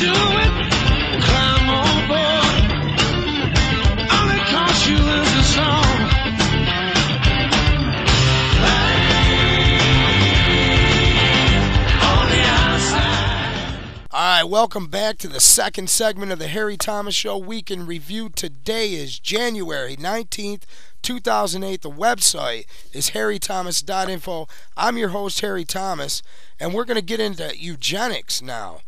do it, climb on board. All it costs you is a song. On the outside. Alright, welcome back to the second segment of the Harry Thomas Show Week in Review. Today is January 19th, 2008. The website is harrythomas.info. I'm your host, Harry Thomas, and we're going to get into eugenics now.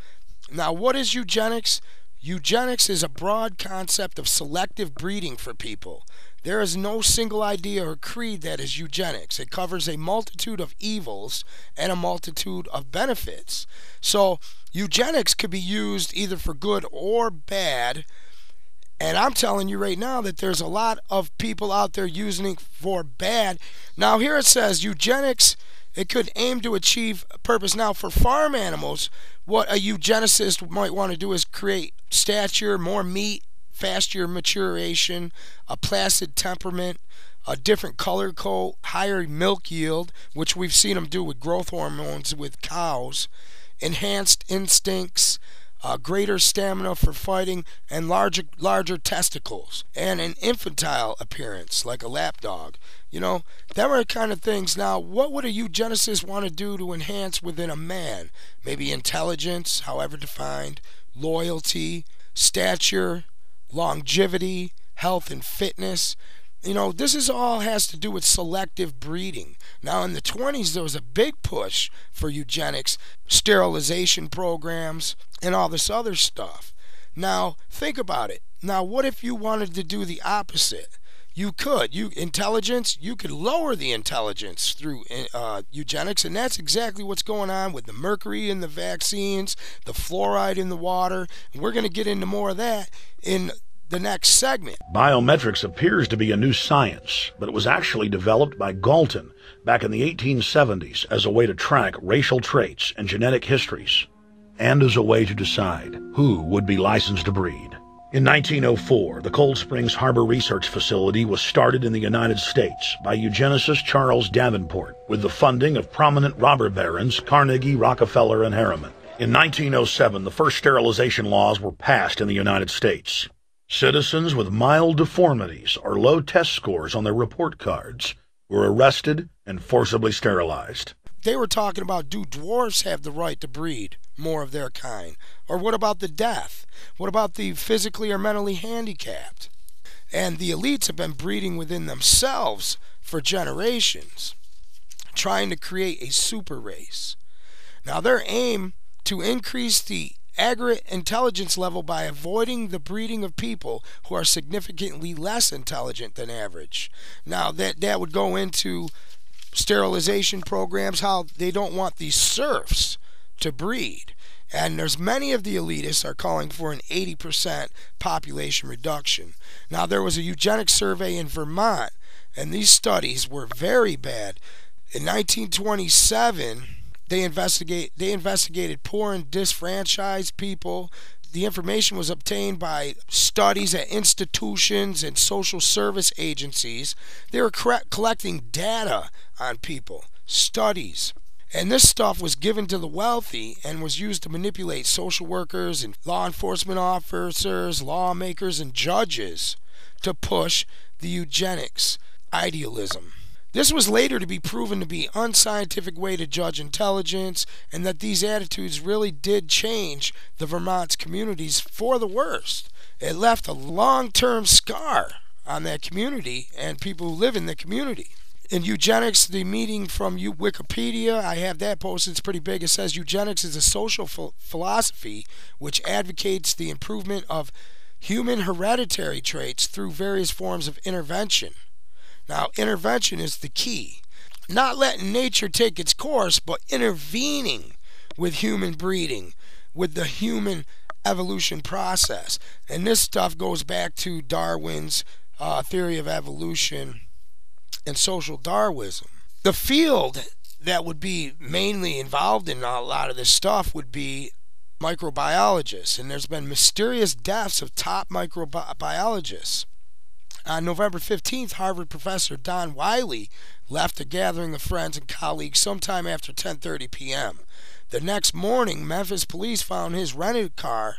Now, what is eugenics? Eugenics is a broad concept of selective breeding for people. There is no single idea or creed that is eugenics. It covers a multitude of evils and a multitude of benefits. So, eugenics could be used either for good or bad. And I'm telling you right now that there's a lot of people out there using it for bad. Now, here it says eugenics, it could aim to achieve a purpose. Now, for farm animals, what a eugenicist might want to do is create stature, more meat, faster maturation, a placid temperament, a different color coat, higher milk yield, which we've seen them do with growth hormones with cows, enhanced instincts, greater stamina for fighting, and larger testicles, and an infantile appearance like a lapdog. You know, that were the kind of things. Now, what would a eugenicist want to do to enhance within a man? Maybe intelligence, however defined, loyalty, stature, longevity, health and fitness. You know, this is all has to do with selective breeding. Now, in the 20s, there was a big push for eugenics, sterilization programs, and all this other stuff. Now, think about it. Now, what if you wanted to do the opposite? You could. Intelligence, you could lower the intelligence through eugenics, and that's exactly what's going on with the mercury in the vaccines, the fluoride in the water, and we're going to get into more of that in the next segment. Biometrics appears to be a new science, but it was actually developed by Galton back in the 1870s as a way to track racial traits and genetic histories, and as a way to decide who would be licensed to breed. In 1904, the Cold Springs Harbor Research Facility was started in the United States by eugenicist Charles Davenport with the funding of prominent robber barons Carnegie, Rockefeller, and Harriman. In 1907, the first sterilization laws were passed in the United States. Citizens with mild deformities or low test scores on their report cards were arrested and forcibly sterilized. They were talking about, do dwarfs have the right to breed more of their kind? Or what about the deaf? What about the physically or mentally handicapped? And the elites have been breeding within themselves for generations, trying to create a super race. Now, their aim to increase the aggregate intelligence level by avoiding the breeding of people who are significantly less intelligent than average. Now, that would go into sterilization programs, how they don't want these serfs to breed. And there's many of the elitists are calling for an 80% population reduction. Now, there was a eugenics survey in Vermont, and these studies were very bad. In 1927, they investigated poor and disfranchised people. The information was obtained by studies at institutions and social service agencies. They were collecting data on people, studies. And this stuff was given to the wealthy and was used to manipulate social workers and law enforcement officers, lawmakers, and judges to push the eugenics idealism. This was later to be proven to be an unscientific way to judge intelligence, and that these attitudes really did change the Vermont's communities for the worst. It left a long-term scar on that community and people who live in the community. In eugenics, the meaning from Wikipedia, I have that posted, it's pretty big. It says eugenics is a social philosophy which advocates the improvement of human hereditary traits through various forms of intervention. Now, intervention is the key. Not letting nature take its course, but intervening with human breeding, with the human evolution process. And this stuff goes back to Darwin's theory of evolution and social Darwinism. The field that would be mainly involved in a lot of this stuff would be microbiologists. And there's been mysterious deaths of top microbiologists. On November 15th, Harvard professor Don Wiley left a gathering of friends and colleagues sometime after 10:30 p.m. The next morning, Memphis police found his rented car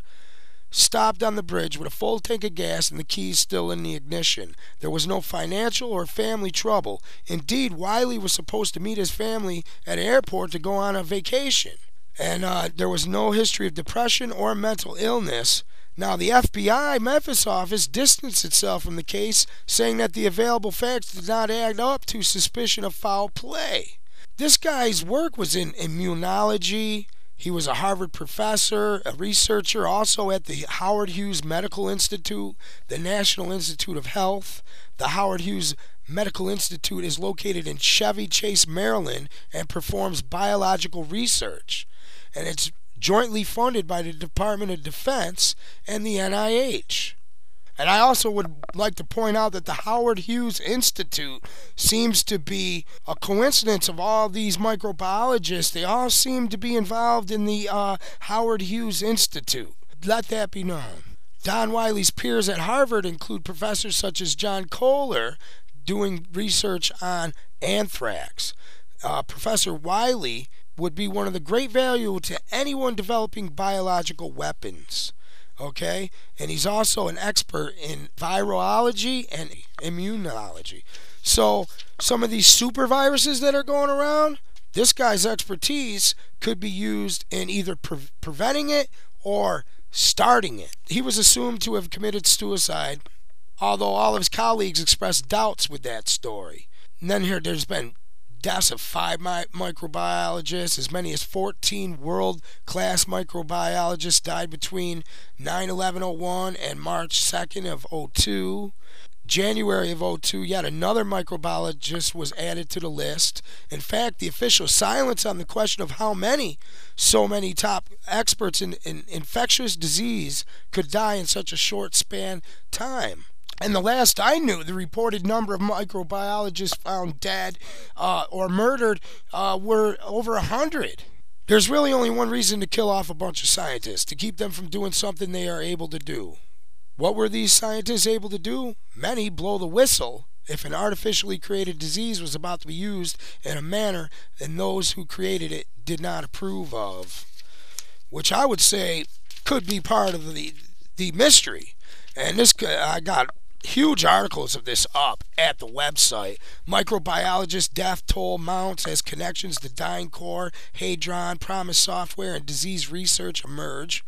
stopped on the bridge with a full tank of gas and the keys still in the ignition. There was no financial or family trouble. Indeed, Wiley was supposed to meet his family at an airport to go on a vacation. And there was no history of depression or mental illness. Now, the FBI Memphis office distanced itself from the case, saying that the available facts did not add up to suspicion of foul play. This guy's work was in immunology. He was a Harvard professor, a researcher also at the Howard Hughes Medical Institute, the National Institute of Health. The Howard Hughes Medical Institute is located in Chevy Chase, Maryland, and performs biological research. And it's jointly funded by the Department of Defense and the NIH. And I also would like to point out that the Howard Hughes Institute seems to be a coincidence of all these microbiologists. They all seem to be involved in the Howard Hughes Institute. Let that be known. Don Wiley's peers at Harvard include professors such as John Kohler, doing research on anthrax. Professor Wiley would be one of the great value to anyone developing biological weapons. Okay? And he's also an expert in virology and immunology. So, some of these super viruses that are going around, this guy's expertise could be used in either preventing it or starting it. He was assumed to have committed suicide, although all of his colleagues expressed doubts with that story. And then there's been deaths of 5 microbiologists. As many as 14 world-class microbiologists died between 9/11/01 and March 2nd of 02. January of 02, yet another microbiologist was added to the list. In fact, the official silence on the question of how so many top experts in infectious disease could die in such a short span time. And the last I knew, the reported number of microbiologists found dead or murdered were over 100. There's really only one reason to kill off a bunch of scientists: to keep them from doing something they are able to do. What were these scientists able to do? Many blow the whistle if an artificially created disease was about to be used in a manner that those who created it did not approve of, which I would say could be part of the mystery. And I got huge articles of this up at the website. Microbiologist death toll mounts as connections to DynCorp, Hadron, Promise Software, and disease research emerge.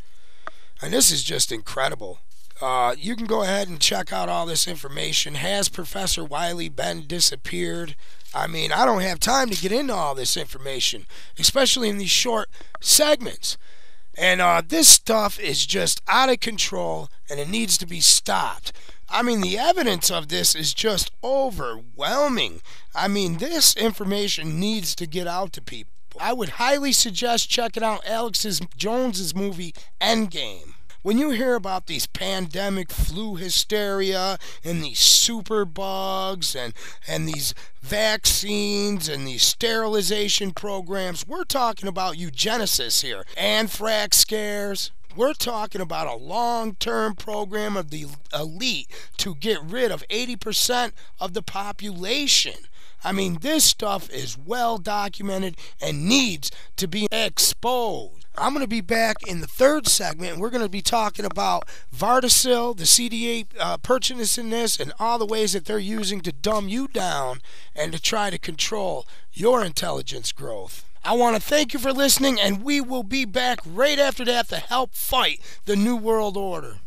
And this is just incredible. You can go ahead and check out all this information. Has Professor Wiley been disappeared? I mean, I don't have time to get into all this information, especially in these short segments. And this stuff is just out of control, and it needs to be stopped. I mean, the evidence of this is just overwhelming. I mean, this information needs to get out to people. I would highly suggest checking out Alex Jones's movie Endgame. When you hear about these pandemic flu hysteria and these super bugs and these vaccines and these sterilization programs, we're talking about eugenicists here. Anthrax scares. We're talking about a long-term program of the elite to get rid of 80% of the population. I mean, this stuff is well documented and needs to be exposed. I'm going to be back in the third segment, and we're going to be talking about Varticil, the CD8 pertinacin, and all the ways that they're using to dumb you down and to try to control your intelligence growth. I want to thank you for listening, and we will be back right after that to help fight the New World Order.